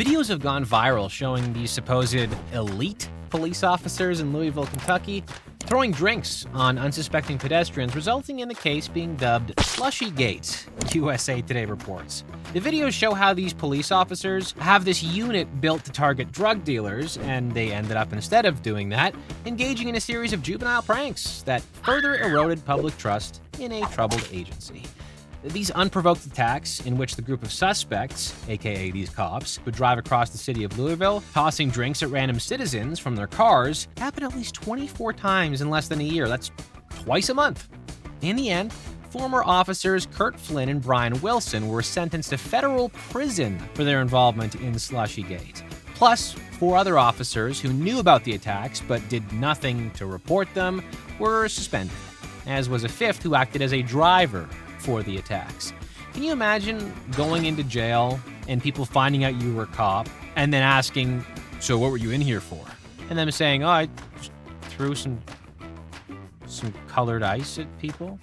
Videos have gone viral showing these supposed elite police officers in Louisville, Kentucky, throwing drinks on unsuspecting pedestrians, resulting in the case being dubbed SLUSHIEGate, USA Today reports. The videos show how these police officers have this unit built to target drug dealers, and they ended up, instead of doing that, engaging in a series of juvenile pranks that further eroded public trust in a troubled agency. These unprovoked attacks, in which the group of suspects, aka these cops, would drive across the city of Louisville, tossing drinks at random citizens from their cars, happened at least 24 times in less than a year. That's twice a month. In the end, former officers Kurt Flynn and Brian Wilson were sentenced to federal prison for their involvement in SLUSHIEGate. Plus, 4 other officers who knew about the attacks but did nothing to report them were suspended, as was a 5th who acted as a driver for the attacks. Can you imagine going into jail and people finding out you were a cop and then asking, "So what were you in here for?" And them saying, "Oh, I just threw some colored ice at people"?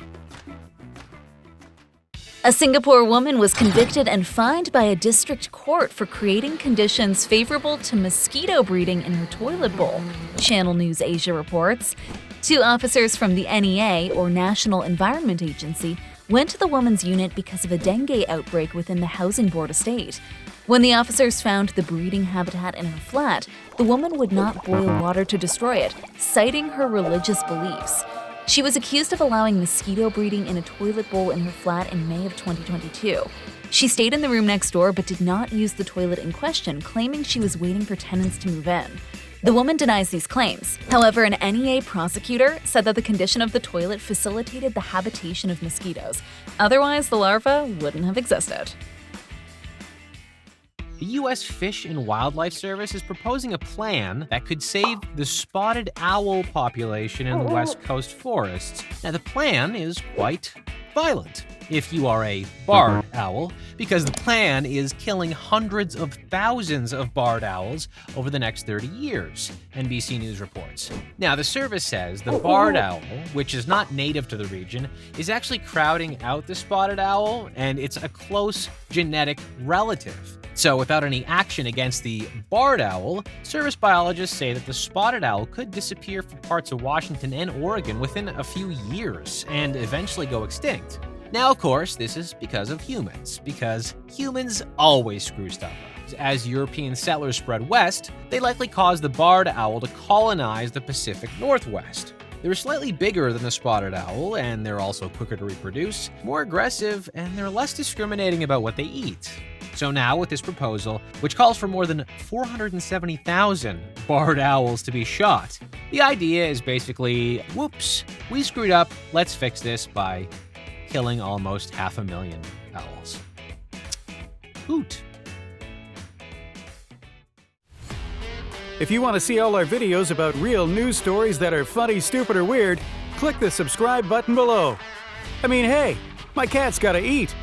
A Singapore woman was convicted and fined by a district court for creating conditions favorable to mosquito breeding in her toilet bowl, Channel News Asia reports. 2 officers from the NEA, or National Environment Agency, went to the woman's unit because of a dengue outbreak within the housing board estate. When the officers found the breeding habitat in her flat, the woman would not boil water to destroy it, citing her religious beliefs. She was accused of allowing mosquito breeding in a toilet bowl in her flat in May of 2022. She stayed in the room next door but did not use the toilet in question, claiming she was waiting for tenants to move in. The woman denies these claims. However, an NEA prosecutor said that the condition of the toilet facilitated the habitation of mosquitoes. Otherwise, the larvae wouldn't have existed. The U.S. Fish and Wildlife Service is proposing a plan that could save the spotted owl population in the West Coast forests. Now, the plan is quite violent if you are a barred owl, because the plan is killing hundreds of thousands of barred owls over the next 30 years, NBC News reports. Now, the service says the barred owl, which is not native to the region, is actually crowding out the spotted owl, and it's a close genetic relative. So without any action against the barred owl, service biologists say that the spotted owl could disappear from parts of Washington and Oregon within a few years and eventually go extinct. Now, of course, this is because of humans, because humans always screw stuff up. As European settlers spread west, they likely caused the barred owl to colonize the Pacific Northwest. They're slightly bigger than the spotted owl, and they're also quicker to reproduce, more aggressive, and they're less discriminating about what they eat. So now, with this proposal, which calls for more than 470,000 barred owls to be shot, the idea is basically, whoops, we screwed up, let's fix this by killing almost 500,000 owls. Hoot. If you want to see all our videos about real news stories that are funny, stupid, or weird, click the subscribe button below. I mean, hey, my cat's gotta eat.